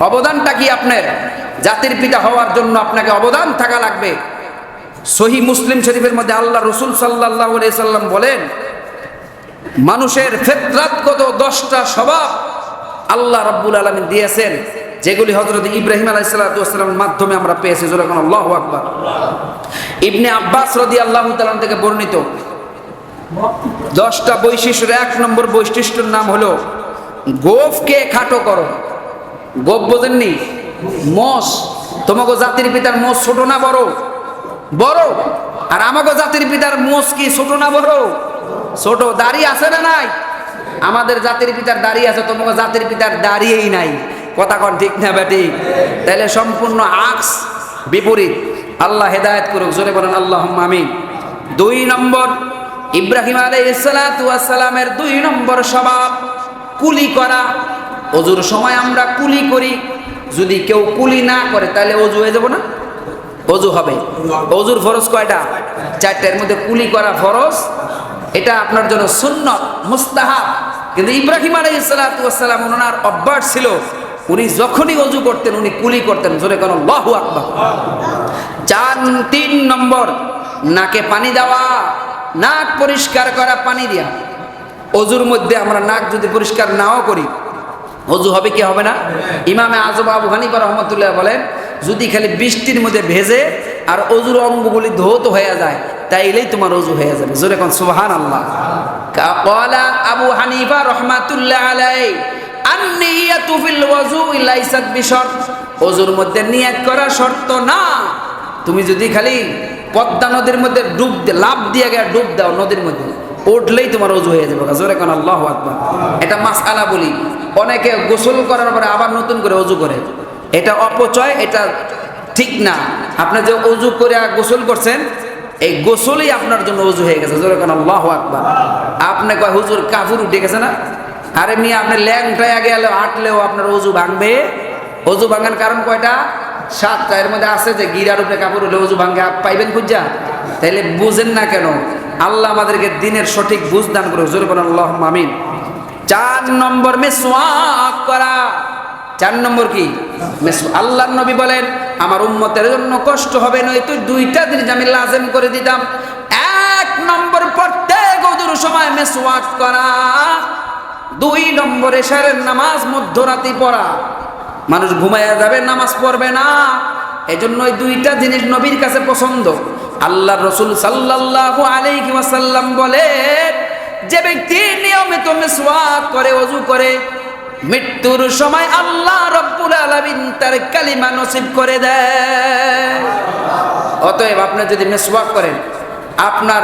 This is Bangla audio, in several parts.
অবদানটা কি আপনার? জাতির পিতা হওয়ার জন্য আপনাকে অবদান থাকা লাগবে। সহিহ মুসলিম শরীফের মধ্যে আল্লাহ রসুল সাল্লাল্লাহু আলাইহি সাল্লাম বলেন, মানুষের ফিতরাতগত 10টা স্বভাব আল্লাহ রাব্বুল আলামিন দিয়েছেন, যেগুলি হযরত ইব্রাহিম আলাইহিস সালাতু ওয়াস সালামের মাধ্যমে আমরা পেয়েছি। যখন আল্লাহু আকবার। ইবনে আব্বাস রাদিয়াল্লাহু তাআলা থেকে বর্ণিত 10টা বৈশিষ্ট্যের 1 নম্বর বৈশিষ্ট্যের নাম হলো গোফকে খাটো করো। গোফ বোঝেননি? মোষ। তোমাকে জাতির পিতার মোষ ছোট না বড়? বড়। আর আমাকে জাতির পিতার মোষ কি ছোট না বড়? ছোট। দাড়ি আছে না নাই? আমাদের জাতির পিতার দাড়ি আছে, তোমাকে জাতির পিতার দাড়িই নাই। কথা কোন ঠিক না বেটি? তাহলে সম্পূর্ণ আক্স বিপরীত। আল্লাহ হেদায়েত করুক, জোরে বলেন আল্লাহুম্মা আমিন। 2 নম্বর, ইব্রাহিম আলাইহিস সালাতু ওয়াস সালামের 2 নম্বর স্বভাব কুলি করা। ওযুর সময় আমরা কুলি করি, যদি কেউ কুলি না করে তাহলে ওযু হয়ে যাব না? ওযু হবে। ওযুর ফরজ কয়টা? 4টার মধ্যে কুলি করা ফরজ। এটা আপনার জন্য সুন্নত, মুস্তাহাব। কিন্তু ইব্রাহিম আলাইহিস সালাতু ওয়াস সালাম ওনার অভ্যাস ছিল, উনি যখনই ওযু করতেন উনি কুলি করতেন। জোরে কোন আল্লাহু আকবার। 3 নম্বর, নাকে পানি দেওয়া, নাক পরিষ্কার করা পানি দিয়া। ওযুর মধ্যে আমরা নাক যদি পরিষ্কার নাও করি ওযু হবে কি হবে না? ইমামে আযম আবু হানিফা রাহমাতুল্লাহ বলেন, যদি খালি বৃষ্টির মধ্যে ভেজে আর ওযুর অঙ্গগুলি ধৌত হয়ে যায় তাইলেই তোমার ওযু হয়ে যাবে। জোরে কোন সুবহানাল্লাহ। ক্বালা আবু হানিফা রাহমাতুল্লাহ আলাইহি, আন-নিয়াতু ফিল ওযুই লাইসাত বিশর্ত। ওযুর মধ্যে নিয়ত করা শর্ত না। তুমি যদি খালি পদ্মা নদীর মধ্যে লাফ দিয়ে গিয়ে ডুব দাও নদীর মধ্যে, উঠলেই তোমার ওযু হয়ে যাবে। জোরে কোন আল্লাহু আকবার। এটা মাসআলা বলি। অনেকে গোসল করার পরে আবার নতুন করে ওযু করে, এটা অপচয়, এটা ঠিক না। আপনি যে ওযু করে গোসল করছেন, এই গোসলই আপনার জন্য ওযু হয়ে গেছে। জোরে কোন আল্লাহু আকবার। আপনি কয় হুজুর কাফুর উঠে গেছে না? আরে মিয়া, আপনি ল্যাংটায় গেলে হাঁটলেও আপনার ওযু ভাঙবে। ওযু ভাঙার কারণ কয়টা? 7টা। এর মধ্যে আছে যে গিরার উপরে কাপড় হলে ওযু ভাঙে, পাইবেন খুঁজা? তাইলে বুঝেন না কেন? আল্লাহ আমাদেরকে দিনের সঠিক বুঝ দান করুক। জোরে বলেন আল্লাহুম্মা আমিন। 4 নম্বর, মিসওয়াক করা। 4 নম্বর কি? মিসওয়াক। আল্লাহর নবী বলেন, আমার উম্মতের জন্য কষ্ট হবে নয়তো 2টা জিনিস আমি লাজিম করে দিতাম। 1 নম্বর, প্রত্যেক ওযুর সময় মিসওয়াক করা। 2 নম্বর, এশারের নামাজ মধ্যরাতে পড়া। মানুষ ঘুমায়া যাবে, নামাজ পড়বে না, এজন্য ওই 2টা জিনিস নবীর কাছে পছন্দ। আল্লাহর রাসূল সাল্লাল্লাহু আলাইহি ওয়াসাল্লাম বলেন, যে ব্যক্তি নিয়মিত মিসওয়াক করে, ওযু করে, মৃত্যুর সময় আল্লাহ রাব্বুল আলামিন তার কালিমা নসিব করে দেয়। অতএব আপনি যদি মিসওয়াক করেন, আপনার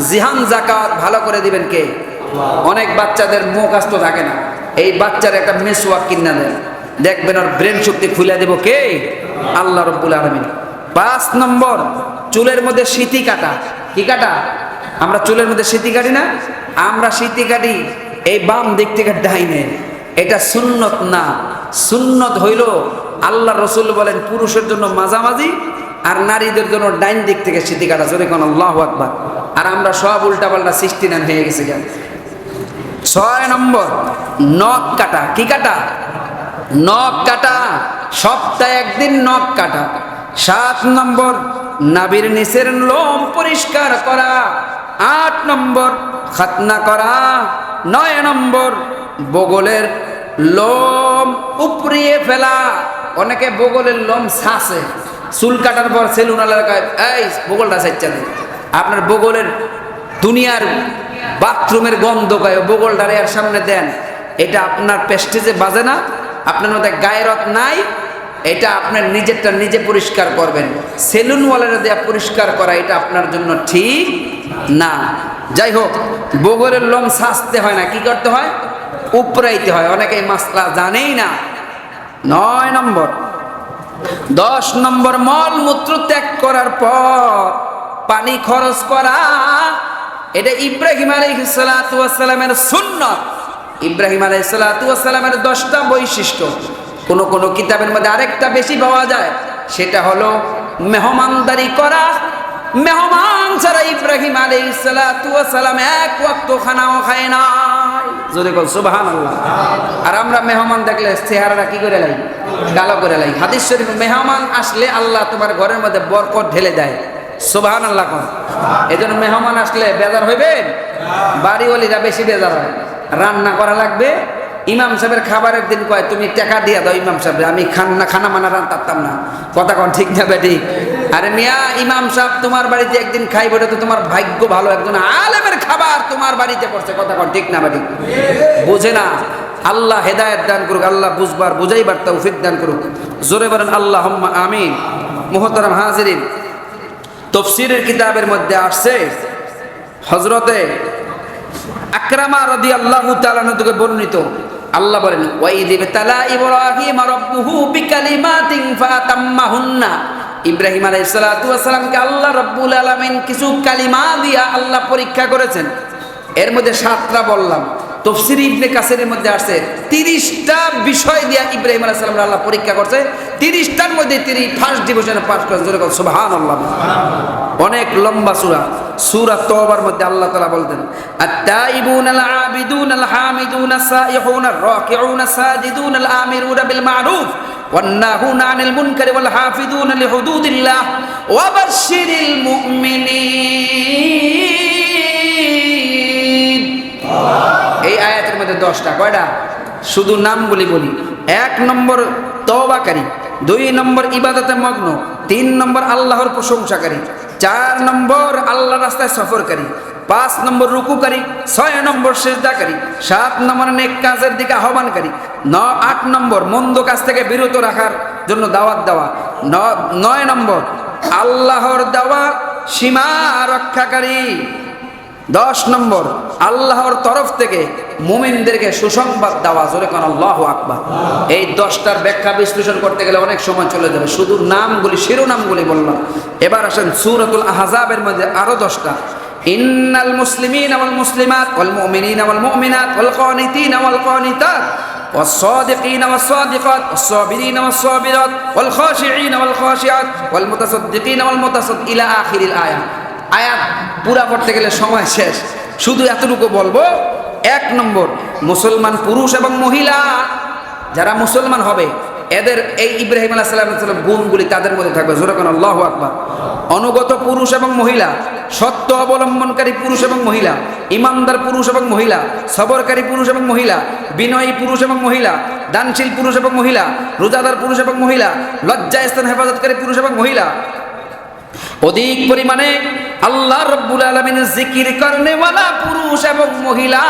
জিহান যাকাত ভালো করে দিবেন কে? অনেক বাচ্চাদের মুখ আস্ত থাকে না, এই বাচ্চার একটা মিসওয়াক কিনা দেন, দেখবেন ওর ব্রেন শক্তি খুলে দেব কে? আল্লাহ রাব্বুল আলামিন। 5 নম্বর, চুলের মধ্যে সিঁথি কাটা। কি কাটা? আমরা চুলের মধ্যে সিঁথি কাটি না? আমরা সিঁথি কাটি এই বাম দিক থেকে ডাইনে। এটা সুন্নত না। সুন্নত হইল, আল্লাহ রাসূল বলেন, পুরুষের জন্য মাঝামাঝি আর নারীদের জন্য ডাইন দিক থেকে সিঁথি কাটা। জোরে কোন আল্লাহু আকবার। আর আমরা সব উল্টাপাল্টা 69 হয়ে গেছে কেন? 6 নম্বর, নখ কাটা। কি কাটা? নখ কাটা। সপ্তাহে 1 দিন নখ কাটা। 7 নম্বর, নাভির নিচের লোম পরিষ্কার করা। 8 নম্বর, খাতনা করা। 9 নম্বর, বগলের লোম উপড়িয়ে ফেলা। অনেকে বগলের লোম ছাসে, চুল কাটার পর সেলুন এলাকায় এই বগলটা চাইছে না। আপনার বগলের দুনিয়ার বাথরুমের গন্ধ গায়ে বগলটার এর সামনে দেন, এটা আপনার পেস্টেজে বাজে না? আপনার মধ্যে গায়রত নাই? এটা আপনার নিজেরটা নিজে পরিষ্কার করবেন। সেলুনওয়ালারা দেয়া পরিষ্কার করা এটা আপনার জন্য ঠিক না। যাই হোক, বগলের লোম ছাঁচতে হয় না, কি করতে হয়? উপরাইতে হয়। অনেকে এই মাসলা জানেই না। 9 নম্বর। 10 নম্বর, মল মূত্র ত্যাগ করার পর পানি খরচ করা। এটা ইব্রাহিম আলাইহিস সালাতু ওয়াস সালামের সুন্নাত। ইব্রাহিম আলাইহিস সালাতু ওয়াস সালামের 10টা বৈশিষ্ট্য। কোন কিতাবের মধ্যে আরেকটা বেশি পাওয়া যায়, সেটা হলো মেহমানদারি করা। মেহমান ছাড়া ইব্রাহিম আলাইহিস সালাতু ওয়াস সালাম 1 ওয়াক্ত খানাও খায় নাই। জোরে কল সুবহানাল্লাহ। আর আমরা মেহমান দেখলে চেহারাটা কি করে লাই, কালো করে লাই। হাদিস শরীফ, মেহমান আসলে আল্লাহ তোমার ঘরের মধ্যে বরকত ঢেলে দেয়। সুবহানাল্লাহ কোন। এজন্য মেহমান আসলে বেজার হইবেন, বাড়িওয়ালিরা বেশি বেজার হয়। রান্না করা লাগবে, ইমাম সাহেবের খাবারের দিন কয় তুমি টাকা দিয়া দাও ইমাম সাহেব, আমি খানা মানা রান্তাম না। কথা কোন ঠিক না বেটি? আরে মিয়া, ইমাম সাহেব তোমার বাড়িতে একদিন খাইব, এটা তো তোমার ভাগ্য ভালো, একজন আলেমের খাবার তোমার বাড়িতে পড়ছে। কথা কোন ঠিক না বেটি? বুঝে না। আল্লাহ হেদায়েত দান করুক, আল্লাহ বুঝবার বুঝাইবার তৌফিক দান করুক। জোরে বলেন আল্লাহুম্মা আমিন। মুহতারাম হাজিরিন, তাফসীরের কিতাবের মধ্যে আসছে হযরতে আকরামা রাদিয়াল্লাহু তাআলা থেকে বর্ণিত, আল্লাহ বলেন ওয়াইযিব তালা ইব্রাহিম রাব্বুহু বিকালিমাতিন ফাতাম্মাহুন্না। ইব্রাহিম আলাইহিস সালাতু ওয়াস সালামকে আল্লাহ রাব্বুল আলামিন কিছু কালিমা দিয়া আল্লাহ পরীক্ষা করেছেন। এর মধ্যে 7টা বললাম। তাফসীর ইবনে কাসিরের মধ্যে আসছে 30টা বিষয় দিয়া ইব্রাহিম আলাইহিস সালাম আল্লাহ পরীক্ষা করছে। 30টার মধ্যে তিনি ফার্স্ট ডিভিশনে পাস করেছেন। জোরে বল সুবহানাল্লাহ। অনেক লম্বা সূরা, সূরা তওবার মধ্যে আল্লাহ তাআলা বলতেন আত-তাইবুন আল-আবিদুন আল-হামিদুন আস-সাইহুন আর-রাকিউন আস-সাজিদুন আল-আমিরুন বিল মা'রুফ ওয়ান-নাহুন আনিল মুনকারি ওয়াল-হাফিজুন লিহুদুদিল্লাহ ওয়া বাশশিরিল মুমিনিন। এই আয়াতের মধ্যে 10টা। কয়টা? শুধু নামগুলি বলি। 1 নম্বর তওবাকারী, 2 নম্বর ইবাদতে মগ্ন, 3 নম্বর আল্লাহর প্রশংসাকারী, 4 নম্বর আল্লাহর রাস্তায় সফরকারী, 5 নম্বর রুকুকারী, 6 নম্বর সিজদাকারী, 7 নম্বর নেক কাজের দিকে আহ্বানকারী, 8 নম্বর মন্দ কাজ থেকে বিরত রাখার জন্য দাওয়াত দেওয়া, 9 নম্বর আল্লাহর দেওয়া সীমা রক্ষাকারী, 10 নম্বর আল্লাহর তরফ থেকে মুমিনদেরকে সুসংবাদ দেওয়া। জোরে কোন আল্লাহু আকবার। এই 10টার ব্যাখ্যা বিশ্লেষণ করতে গেলে অনেক সময় চলে যাবে, শুধু নামগুলি শিরোনামগুলি বললাম। এবার আসেন সূরাতুল আহজাবের মধ্যে আরো 10টা। ইন্নাল মুসলিমিনা ওয়াল মুসলিমাত ওয়াল মুমিনিনা ওয়াল মুমিনাত ওয়াল কানিতিনা ওয়াল কানিতাত والصادقين والصادقات والصابرين والصابرات والخاشعين والخاشعات والمتصدقين والمتصدقين إلى آخر الآية। আয়াত পুরা পড়তে গেলে সময় শেষ, শুধু এতটুকু বলবো। 1 নম্বর, মুসলমান পুরুষ এবং মহিলা যারা মুসলমান হবে এদের এই ইব্রাহিম আলাইহিস সালাম গুণগুলি তাদের মধ্যে থাকবে। জোরে কোন আল্লাহু আকবার। অনুগত পুরুষ এবং মহিলা, সত্য অবলম্বনকারী পুরুষ এবং মহিলা, ইমানদার পুরুষ এবং মহিলা, সবরকারী পুরুষ এবং মহিলা, বিনয়ী পুরুষ এবং মহিলা, দানশীল পুরুষ এবং মহিলা, রোজাদার পুরুষ এবং মহিলা, লজ্জাস্থান হেফাজতকারী পুরুষ এবং মহিলা, অধিক পরিমাণে আল্লাহ রাব্বুল আলামিনের জিকির করনেওয়ালা পুরুষ এবং মহিলা।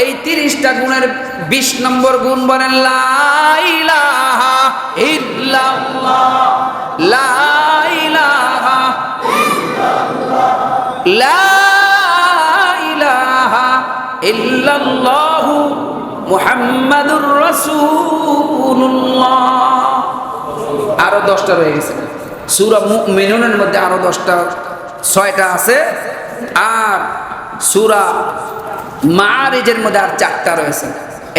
এই 30টা গুণের 20 নম্বর গুণ বলেন লা ইলাহা ইল্লাল্লাহ, লা ইলাহা ইল্লাল্লাহ, লা ইলাহা ইল্লাল্লাহ মুহাম্মাদুর রাসূলুল্লাহ। আরো 10টা রয়ে গেছে। সূরা মুমিনুনের মধ্যে আরো 10টা, 6টা আছে। আর সূরা মাআরিজের মধ্যে আর 4টা রয়েছে।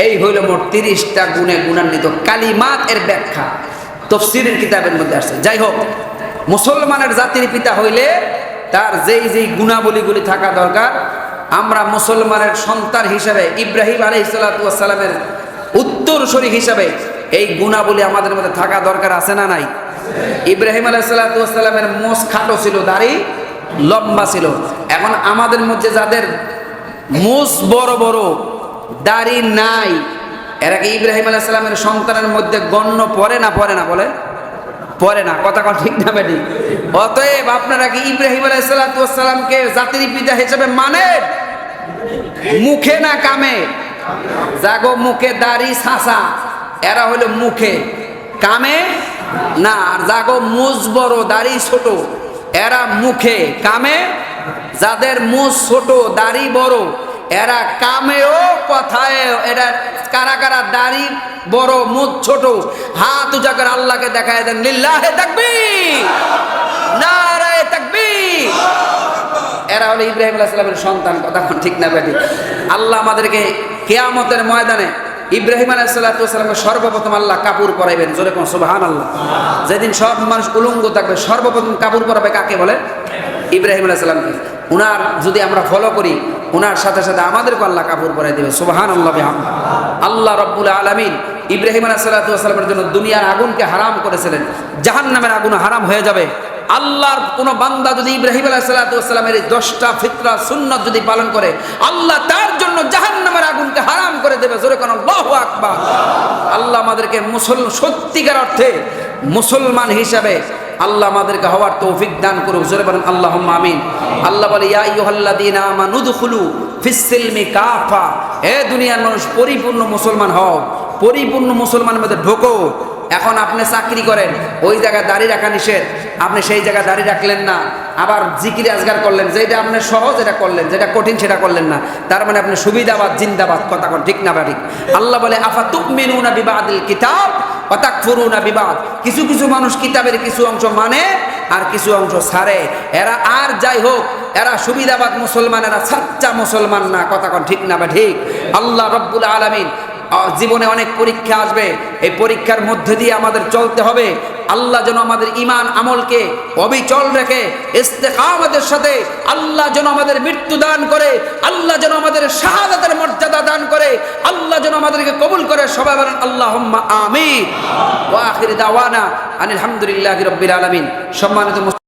এই হইল মোট 30টা গুণে গুণান্বিত কালিমাত এর ব্যাখ্যা তাফসীরের কিতাবের মধ্যে আছে। যাই হোক, মুসলমানের জাতির পিতা হইলে তার যেই যেই গুণাবলীগুলি থাকা দরকার, আমরা মুসলমানের সন্তান হিসেবে ইব্রাহিম আলাইহিস সালাতু ওয়াস সালামের উত্তরসূরি হিসেবে এই গুণাবলী আমাদের মধ্যে থাকা দরকার আছে না নাই? ইব্রাহিম আলাইহিস সালাতু ওয়াস সালামের মোষ খাটো ছিল, দাড়ি লম্বা ছিল। এখন আমাদের মধ্যে যাদের মোষ বড় বড়, দাড়ি নাই, এরা কি ইব্রাহিম আলাইহিস সালামের সন্তানের মধ্যে গণ্য পড়ে না? পড়ে না? বলে পড়ে না। কথা কথা ঠিক না বেটি? অতএব আপনারা কি ইব্রাহিম আলাইহিস সালাতু ওয়াস সালামকে জাতির পিতা হিসেবে মানেন? মুখে না কামে? জাগো মুখে দাড়ি ছাঁচা, এরা হলো মুখে, কামে না। আর জাগো মুজ বড় দাড়ি ছোট, এরা মুখে, কামে। যাদের মুজ ছোট দাড়ি বড় এরা কামেও কথায়ও। এরা কারা কারা দাড়ি বড় মুজ ছোট? হাত উঁচা করে আল্লাহকে দেখায় দেন লিল্লাহে তাকবীর, নারায়ে তাকবীর। এরা হলো ইব্রাহিম আলাইহিস সালামের সন্তান। কথা ঠিক না বেটি? আল্লাহ আমাদেরকে কিয়ামতের ময়দানে ইব্রাহিম আলাইহিস সালাতু ওয়াস সালামকে সর্বপ্রথম আল্লাহ কাপড় পরাইবেন। জোরে কোন সুবহানাল্লাহ। যেদিন সব মানুষ উলঙ্গ থাকবে, সর্বপ্রথম কাপড় পরাবে কাকে বলে? ইব্রাহিম আলাইহিস সালামকে। উনার যদি আমরা ফলো করি, ওনার সাথে সাথে আমাদেরকে আল্লাহ কাপড় পরাই দেবে। সুবহানাল্লাহ বিহামদি। আল্লাহ রাব্বুল আলামিন ইব্রাহিম আলাইহিস সালামের জন্য দুনিয়ার আগুনকে হারাম করেছিলেন, জাহান্নামের আগুন হারাম হয়ে যাবে। আল্লাহর কোন বান্দা যদি ইব্রাহিম আলাইহিস সালামের এই 10টা ফিতরা সুন্নাত যদি পালন করে, আল্লাহ তার জন্য জাহান্নামের আগুনকে হারাম করে দেবে। জোরে কোন আল্লাহু আকবার। আল্লাহ আমাদেরকে সত্যিকার অর্থে মুসলমান হিসাবে আল্লাহ আমাদেরকে হওয়ার তৌফিক দান করুক। জোরে বলেন আল্লাহুম্মা আমিন। আল্লাহ বলে ইয়া আইয়ুহাল্লাযীনা আমানু দুখুলু ফিস-সিলমি কাফা, হে দুনিয়ার মানুষ পরিপূর্ণ মুসলমান হও, পরিপূর্ণ মুসলমানের মধ্যে ঢোকো। এখন আপনি চাকরি করেন, ওই জায়গায় দাড়ি রাখা নিষেধ, আপনি সেই জায়গায় দাড়ি রাখলেন না, আবার জিকির আজগার করলেন, যেটা আপনি সহজ এটা করলেন, যেটা কঠিন সেটা করলেন না, তার মানে আপনি সুবিধাবাদ জিন্দাবাদ। কথা কোন ঠিক না ঠিক? আল্লাহ বলে আফা তুমিনুনা বিবাদিল কিতাব ওয়া তাকফুরুনা বিবাদ, কিছু কিছু মানুষ কিতাবের কিছু অংশ মানে আর কিছু অংশ ছাড়ে। এরা আর যাই হোক, এরা সুবিধাবাদ মুসলমান, এরা সাচ্চা মুসলমান না। কথা কোন ঠিক না ঠিক? আল্লাহ রাব্বুল আলামিন জীবনে অনেক পরীক্ষা আসবে, এই পরীক্ষার মধ্যে দিয়ে আমাদের চলতে হবে। আল্লাহ যেন আমাদের ঈমান আমলকে অবিচল রেখে ইস্তেকামতের সাথে আল্লাহ যেন আমাদের মৃত্যু দান করে, আল্লাহ যেন আমাদের শাহাদাতের মর্যাদা দান করে, আল্লাহ যেন আমাদেরকে কবুল করে। সবাই বলেন আল্লাহুম্মা আমিন। ওয়া আখির দাওয়ানা আনিল হামদুলিল্লাহি রাব্বিল আলামিন। সম্মানিত